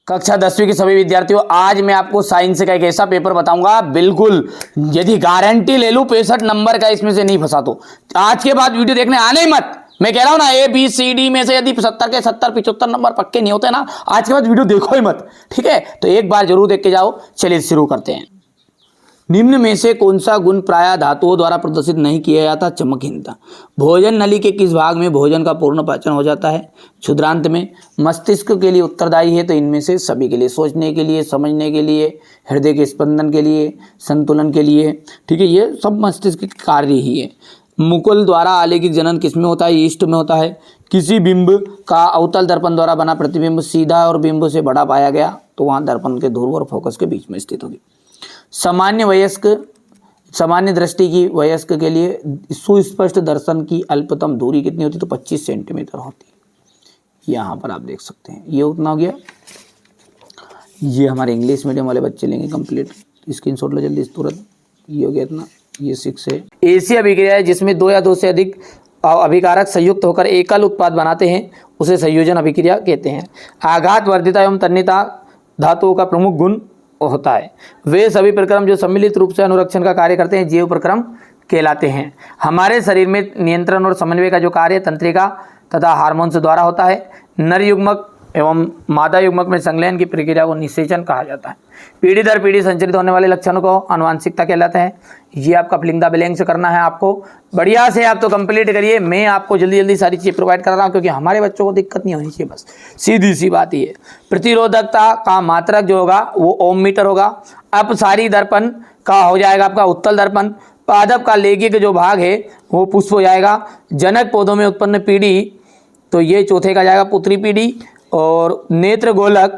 कक्षा 10वीं के सभी विद्यार्थियों, आज मैं आपको साइंस का एक ऐसा पेपर बताऊंगा, बिल्कुल यदि गारंटी ले लूं 65 नंबर का इसमें से नहीं फंसा तो आज के बाद वीडियो देखने आने ही मत। मैं कह रहा हूं ना, ABCD में से यदि 70 के 70 75 नंबर पक्के नहीं होते ना, आज के बाद वीडियो देखो ही मत, ठीक है? तो एक बार जरूर देख के जाओ। चलिए शुरू करते हैं। निम्न में से कौन सा गुण प्राय धातुओं द्वारा प्रदर्शित नहीं किया जाता? चमकहीनता। भोजन नली के किस भाग में भोजन का पूर्ण पाचन हो जाता है? क्षुद्रांत में। मस्तिष्क के लिए उत्तरदायी है तो इनमें से सभी के लिए, सोचने के लिए, समझने के लिए, हृदय के स्पंदन के लिए, संतुलन के लिए, ठीक है? ये सब मस्तिष्क के कार्य ही है। मुकुल द्वारा आलेखित जनन किसमें होता है? ईस्ट में होता है। किसी बिंब का अवतल दर्पण द्वारा बना प्रतिबिंब सीधा और बिंब से बड़ा पाया गया तो वहां दर्पण के ध्रुव और फोकस के बीच में स्थित होगी। सामान्य दृष्टि की वयस्क के लिए सुस्पष्ट दर्शन की अल्पतम दूरी कितनी होती है? तो 25 सेंटीमीटर होती है। यहाँ पर आप देख सकते हैं, ये उतना हो गया। ये हमारे इंग्लिश मीडियम वाले बच्चे लेंगे कंप्लीट, स्क्रीनशॉट लो जल्दी तुरंत। ये हो गया इतना, ये 6 है। ऐसी अभिक्रिया है जिसमें 2 या 2 से अधिक अभिकारक संयुक्त होकर एकल उत्पाद बनाते हैं, उसे संयोजन अभिक्रिया कहते हैं। आघात वर्धिता एवं तन्यता धातुओं का प्रमुख गुण होता है। वे सभी प्रक्रम जो सम्मिलित रूप से अनुरक्षण का कार्य करते हैं जैव प्रक्रम कहलाते हैं। हमारे शरीर में नियंत्रण और समन्वय का जो कार्य तंत्रिका तथा हार्मोन्स द्वारा होता है। नर युग्मक एवं मादा युग्मक में संलयन की प्रक्रिया को निषेचन कहा जाता है। पीढ़ी दर पीढ़ी संचरित होने वाले लक्षणों को आनुवांशिकता कहलाता है। ये आपका फिलिंग द ब्लैंक्स करना है आपको, बढ़िया से आप तो कंप्लीट करिए। मैं आपको जल्दी जल्दी सारी चीज़ें प्रोवाइड कर रहा हूँ क्योंकि हमारे बच्चों को दिक्कत नहीं होनी चाहिए, बस सीधी सी बात ही है। प्रतिरोधकता का मात्रक जो होगा वो ओम मीटर होगा। अपसारी दर्पण का हो जाएगा आपका उत्तल दर्पण। पादप का लैंगिक जो भाग है वो पुष्प हो जाएगा। जनक पौधों में उत्पन्न पीढ़ी, तो ये चौथे का जाएगा पुत्री पीढ़ी। और नेत्र गोलक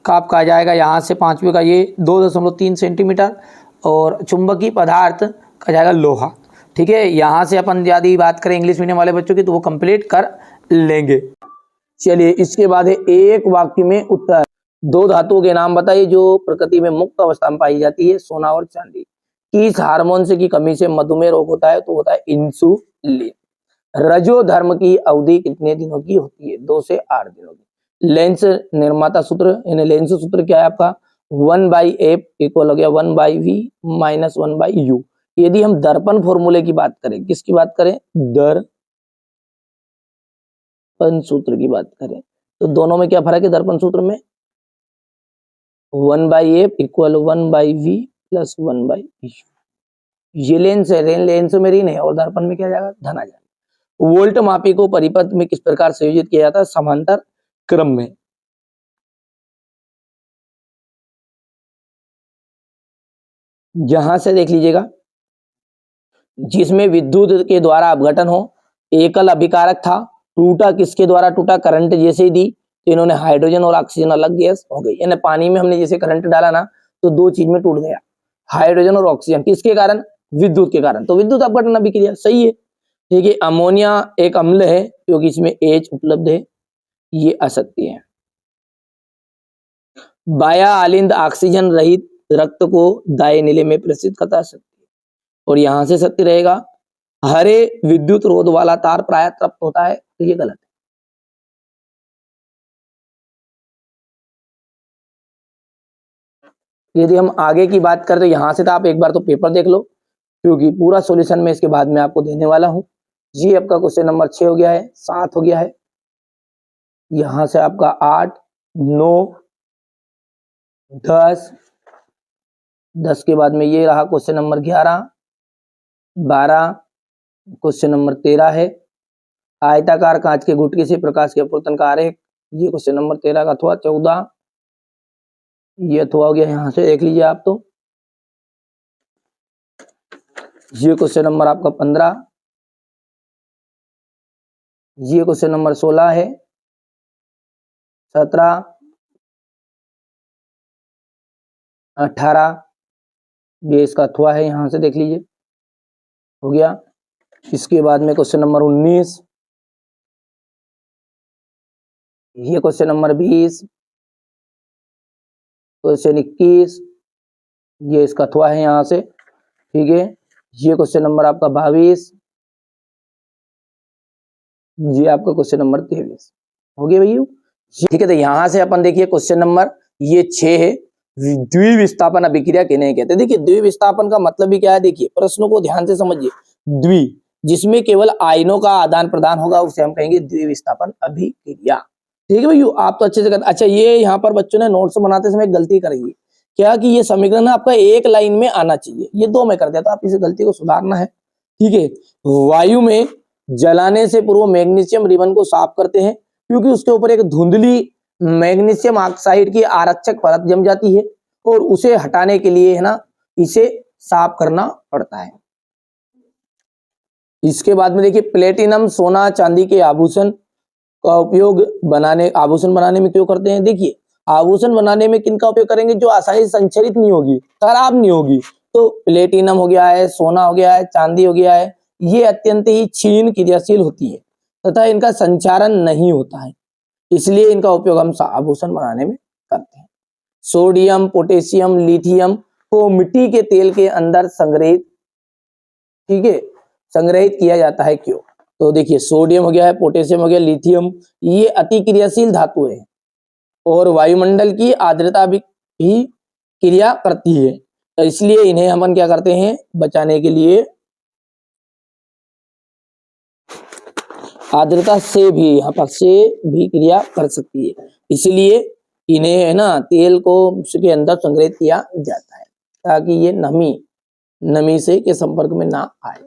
का आपका आ जाएगा यहाँ से 5वें का ये 2.3 सेंटीमीटर। और चुंबकीय पदार्थ का जाएगा लोहा, ठीक है? यहाँ से अपन यदि बात करें इंग्लिश मीडियम वाले बच्चों की तो वो कंप्लीट कर लेंगे। चलिए इसके बाद है एक वाक्य में उत्तर। 2 धातुओं के नाम बताइए जो प्रकृति में मुक्त अवस्था में पाई जाती है, सोना और चांदी। किस हार्मोन से की कमी से मधुमेह रोग होता है? तो होता है इंसुलिन। रजोधर्म की अवधि कितने दिनों की होती है? 2 से 8 दिनों की। लेंस निर्माता सूत्र यानी लेंस सूत्र क्या है आपका? 1/f इक्वल हो गया 1/v माइनस 1/u। यदि हम दर्पण फॉर्मूले की बात करें, किसकी बात करें? दर्पण सूत्र की बात करें तो दोनों में क्या फर्क है? दर्पण सूत्र में 1/f equal 1/v plus 1/u। ये लेंस है, लेंस में ऋण है और दर्पण में क्या जाएगा? धन आ जाएगा। वोल्ट मापी को परिपथ में किस प्रकार संयोजित किया जाता है? समांतर क्रम में। यहां से देख लीजिएगा, जिसमें विद्युत के द्वारा अपघटन हो, एकल अभिकारक था, टूटा किसके द्वारा टूटा? करंट जैसे ही दी तो इन्होंने हाइड्रोजन और ऑक्सीजन अलग गैस हो गई। यानी पानी में हमने जैसे करंट डाला ना तो 2 चीज में टूट गया, हाइड्रोजन और ऑक्सीजन। किसके कारण? विद्युत के कारण। तो विद्युत अपघटन अभिक्रिया सही है, ठीक है? अमोनिया एक अम्ल है क्योंकि इसमें H उपलब्ध है, ये असत्य है। बाया आलिंद ऑक्सीजन रहित रक्त को दाएं नीले में प्रसिद्ध करता है, सत्य। और यहां से सत्य रहेगा, हरे विद्युत रोध वाला तार प्राय तृप्त होता है, तो ये गलत है। यदि हम आगे की बात करें तो यहां से तो आप एक बार तो पेपर देख लो क्योंकि पूरा सॉल्यूशन मैं इसके बाद में आपको देने वाला हूं। ये आपका क्वेश्चन नंबर 6 हो गया है, 7 हो गया है, यहां से आपका 8, 9, 10, 10 के बाद में ये रहा क्वेश्चन नंबर 11, 12, क्वेश्चन नंबर 13 है। आयताकार कांच के गुटके से प्रकाश के अपवर्तन का आरेख, ये क्वेश्चन नंबर 13 का अथवा 14, ये अथवा हो गया। यहां से देख लीजिए आप, तो ये क्वेश्चन नंबर आपका 15, ये क्वेश्चन नंबर 16 है, 17, 18, ये इसका अथवा है, यहां से देख लीजिए, हो गया। इसके बाद में क्वेश्चन नंबर 19, ये क्वेश्चन नंबर 20, क्वेश्चन 21, ये इसका अथवा है यहां से, ठीक है। ये क्वेश्चन नंबर आपका 22, ये आपका क्वेश्चन नंबर 23 हो गया भैया, ठीक है। तो यहां से अपन देखिए क्वेश्चन नंबर ये 6 है। द्विविस्थापन अभिक्रिया किन्हें कहते हैं? देखिए द्विविस्थापन का मतलब भी क्या है, देखिए प्रश्नों को ध्यान से समझिए। द्वि जिसमें केवल आयनों का आदान प्रदान होगा उसे हम कहेंगे द्विविस्थापन अभिक्रिया। ठीक है भैया, आप तो अच्छे से अच्छा ये यहाँ पर बच्चों ने नोट्स बनाते समय गलती करी है क्या कि ये समीकरण आपका एक लाइन में आना चाहिए, ये 2 में कर दिया, तो आप इस गलती को सुधारना है। ठीक है, वायु में जलाने से पूर्व मैग्नीशियम रिबन को साफ करते हैं क्योंकि उसके ऊपर एक धुंधली मैग्नीशियम ऑक्साइड की आरक्षक परत जम जाती है और उसे हटाने के लिए है ना इसे साफ करना पड़ता है। इसके बाद में देखिए प्लेटिनम सोना चांदी के आभूषण का उपयोग आभूषण बनाने में क्यों करते हैं? देखिए आभूषण बनाने में किन का उपयोग करेंगे? जो आसानी से संक्षरित नहीं होगी, खराब नहीं होगी। तो प्लेटिनम हो गया है, सोना हो गया है, चांदी हो गया है, ये अत्यंत ही क्षीण क्रियाशील होती है तथा इनका संचारण नहीं होता है, इसलिए इनका उपयोग हम आभूषण बनाने में करते हैं। सोडियम पोटेशियम लिथियम को मिट्टी के तेल के अंदर संग्रहित, ठीक है, संग्रहित किया जाता है क्यों? तो देखिए सोडियम हो गया है, पोटेशियम हो गया, लिथियम, ये अति क्रियाशील धातु है और वायुमंडल की आर्द्रता भी क्रिया करती है, तो इसलिए इन्हें हम क्या करते हैं? बचाने के लिए आर्द्रता से भी यहाँ पर से भी क्रिया कर सकती है, इसलिए इन्हें है ना तेल को के अंदर संग्रहित किया जाता है ताकि ये नमी से के संपर्क में ना आए।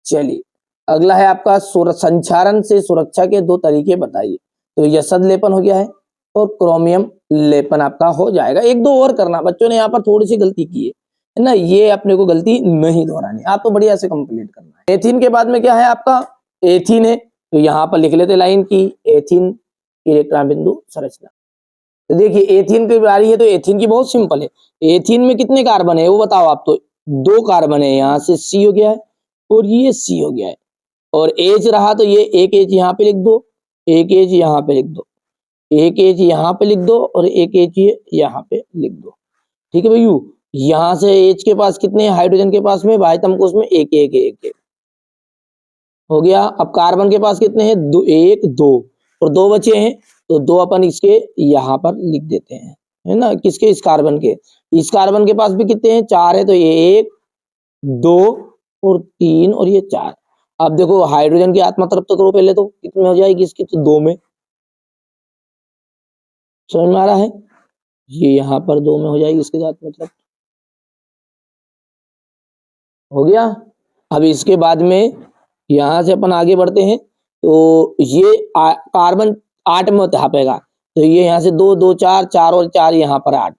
चलिए अगला है आपका संचारण से सुरक्षा के 2 तरीके बताइए। तो यसद लेपन हो गया है और क्रोमियम लेपन आपका हो जाएगा। 1-2 और करना, बच्चों ने यहाँ पर थोड़ी सी गलती की है ना, ये अपने को गलती नहीं दोहरानी, आपको बढ़िया से कंप्लीट करना है। एथीन के बाद में क्या है आपका? एथीन है, तो यहाँ पर लिख लेते लाइन की एथीन इलेक्ट्रॉन बिंदु संरचना। तो देखिए एथीन की बारी है, तो एथीन की बहुत सिंपल है। एथीन में कितने कार्बन है वो बताओ आप? तो 2 कार्बन है, यहाँ से C हो गया है और ये C हो गया है और H रहा तो ये एक H यहाँ पे लिख दो, एक H यहाँ पे लिख दो, एक H यहाँ पे लिख दो और एक H यहाँ पे लिख दो। ठीक है भैया, यहाँ से H के पास कितने हाइड्रोजन के पास में बाह्यतम कोश में एक हो गया। अब कार्बन के पास कितने हैं? 1 2 और 2 बचे हैं, तो 2 अपन इसके यहाँ पर लिख देते हैं, है ना, किसके? इस कार्बन के। इस कार्बन के पास भी कितने हैं? 4 है, तो ये 1 2 और 3 और ये 4। अब देखो हाइड्रोजन की आत्मा तरफ तो करो पहले, तो कितने हो जाएगी इसकी? तो 2 में, समझ में आ रहा है? ये यहाँ पर 2 में हो जाएगी इसके साथ, मतलब हो गया। अब इसके बाद में यहाँ से अपन आगे बढ़ते हैं, तो ये कार्बन 8 में छापेगा, तो ये यहाँ से 2 2 4 4 और 4 यहाँ पर 8,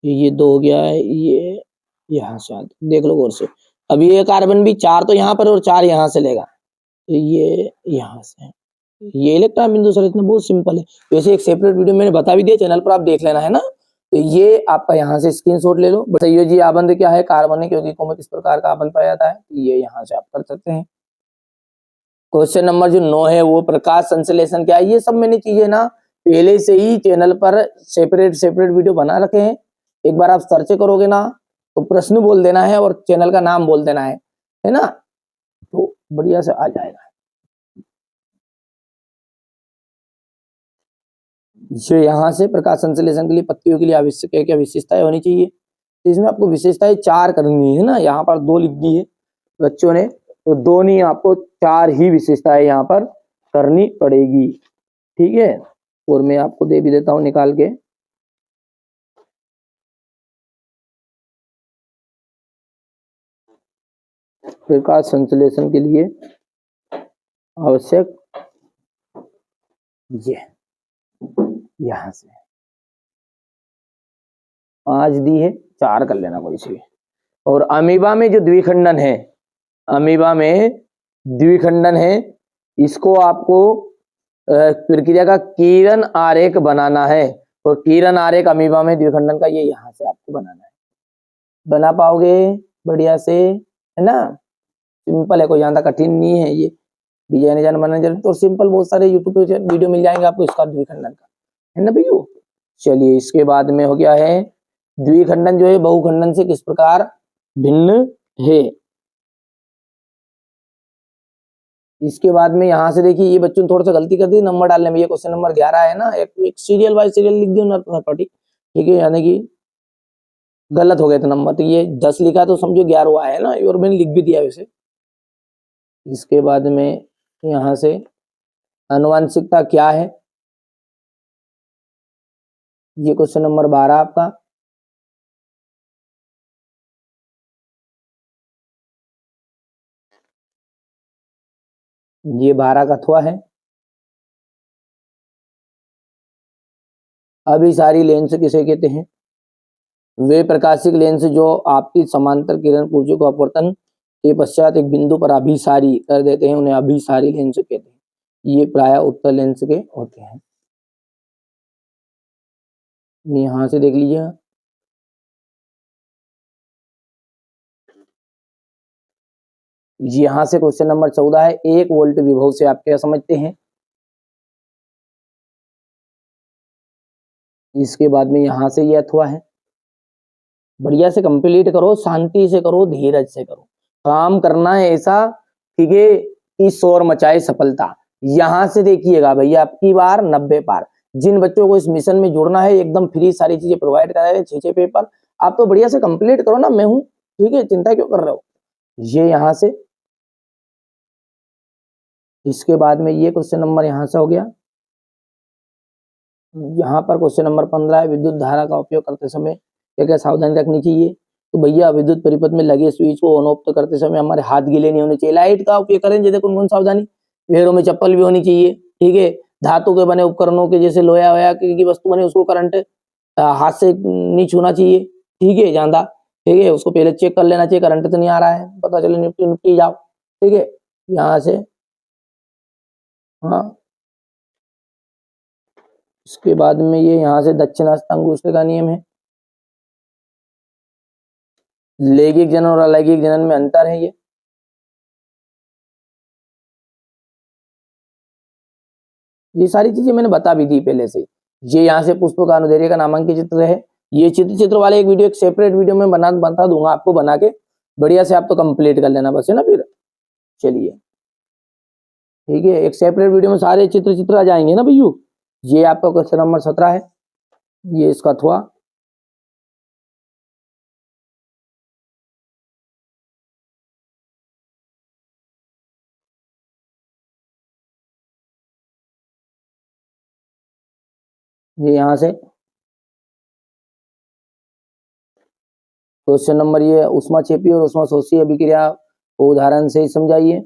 ये 2 हो गया है, ये यहाँ से 8 देख लो गौर से। अब ये कार्बन भी 4 तो यहाँ पर और 4 यहाँ से लेगा, तो ये यहाँ से, ये इलेक्ट्रॉन बिंदु संरचना बहुत सिंपल है। वैसे एक सेपरेट वीडियो मैंने बता भी दिया, चैनल पर आप देख लेना, है ना। तो ये आपका यहाँ से स्क्रीनशॉट ले लो। संयोजी आबंध क्या है? कार्बन है, क्योंकि कोमल किस प्रकार का आबंध पाया जाता है, ये यहाँ से आप कर सकते हैं। क्वेश्चन नंबर जो 9 है वो प्रकाश संश्लेषण क्या है? ये सब मैंने चीजें ना पहले से ही चैनल पर सेपरेट वीडियो बना रखे हैं, एक बार आप सर्च करोगे ना तो प्रश्न बोल देना है और चैनल का नाम बोल देना है ना, तो बढ़िया से आ जाएगा। ये यहाँ से प्रकाश संश्लेषण के लिए पत्तियों के लिए आवश्यक क्या क्या विशेषताएं होनी चाहिए? तो इसमें आपको विशेषताएं 4 करनी है ना, यहाँ पर 2 लिख दी है बच्चों ने, तो 2 नहीं, आपको 4 ही विशेषताएं यहाँ पर करनी पड़ेगी। ठीक है, और मैं आपको दे भी देता हूँ निकाल के। प्रकाश संश्लेषण के लिए आवश्यक ये यहाँ से 5 दी है, 4 कर लेना कोई सी। और अमीबा में जो द्विखंडन है, अमीबा में द्विखंडन है, इसको आपको प्रक्रिया का किरण आरेख बनाना है, और किरण आरेख अमीबा में द्विखंडन का ये यहाँ से आपको बनाना है। बना पाओगे बढ़िया से, है ना, सिंपल है, कोई ज्यादा कठिन नहीं है। ये डिजाइन मैनेजर तो सिंपल, बहुत सारे यूट्यूब पे वीडियो मिल जाएंगे आपको इसका द्विखंडन का, है ना भैया। चलिए इसके बाद में हो गया है द्विखंडन जो है बहुखंडन से किस प्रकार भिन्न है। इसके बाद में यहाँ से देखिए, ये बच्चों ने थोड़ा सा गलती कर दी नंबर डालने में, ये क्वेश्चन नंबर 11 है ना, एक सीरियल बाय सीरियल लिख दिया, ठीक है, यानी कि गलत हो गया था नंबर, तो ये 10 लिखा तो समझो 11 है ना, और मैंने लिख भी दिया वैसे। इसके बाद में यहाँ से आनुवंशिकता क्या है, ये क्वेश्चन नंबर 12 आपका। ये 12 का अथवा है। अभिसारी लेंस किसे कहते हैं? वे प्रकाशिक लेंस जो आपकी समांतर किरण पुंज को अपवर्तन के पश्चात एक बिंदु पर अभिसारी कर देते हैं, उन्हें अभिसारी लेंस कहते हैं। ये प्राय उत्तल लेंस के होते हैं। यहां से देख लीजिए, यहां से क्वेश्चन नंबर 14 है, 1 वोल्ट विभव से आप क्या समझते हैं? इसके बाद में यहां से ये अथवा है। बढ़िया से कंप्लीट करो, शांति से करो, धीरज से करो, काम करना है ऐसा, ठीक है, कि शोर मचाए सफलता। यहां से देखिएगा भैया, आपकी बार 90 पार। जिन बच्चों को इस मिशन में जुड़ना है, एकदम फ्री सारी चीजें प्रोवाइड करा रहे हैं, 6 पेपर आप तो बढ़िया से कंप्लीट करो ना, मैं हूं, ठीक है, चिंता क्यों कर रहे हो। ये यहां से, इसके बाद में ये क्वेश्चन नंबर यहां से हो गया। यहाँ पर क्वेश्चन नंबर 15 है, विद्युत धारा का उपयोग करते समय क्या क्या सावधानी रखनी चाहिए? तो भैया विद्युत परिपथ में लगे स्विच को ऑन ऑफ करते समय हमारे हाथ गीले नहीं होने चाहिए। लाइट का उपयोग करें जैसे कौन कौन सावधानी, पैरों में चप्पल भी होनी चाहिए, ठीक है। धातु के बने उपकरणों के जैसे लोहा वोया की वस्तु बने, उसको करंट हाथ से नहीं छूना चाहिए, ठीक है, ज्यादा, ठीक है। उसको पहले चेक कर लेना चाहिए, करंट तो नहीं आ रहा है, पता चले निपटी निपटी जाओ, ठीक है। यहाँ से, हाँ, इसके बाद में ये यहाँ से दक्षिणास्थ अंगूठे का नियम है। लैंगिक जनन और अलैंगिक जनन में अंतर है। ये सारी चीजें मैंने बता भी दी पहले से। ये यहाँ से पुष्प का अनुदैर्ध्य का नामांकित चित्र है। ये चित्र वाले एक वीडियो, एक सेपरेट वीडियो में बता दूंगा आपको, बना के बढ़िया से आप तो कंप्लीट कर लेना बस, है ना। फिर चलिए, ठीक है, एक सेपरेट वीडियो में सारे चित्र आ जाएंगे ना भैया। ये आपका क्वेश्चन नंबर 17 है, ये इसका अथवा। ये यहाँ से क्वेश्चन नंबर, ये उष्मा क्षेपी और उष्मा शोषी अभिक्रिया को उदाहरण से समझाइए।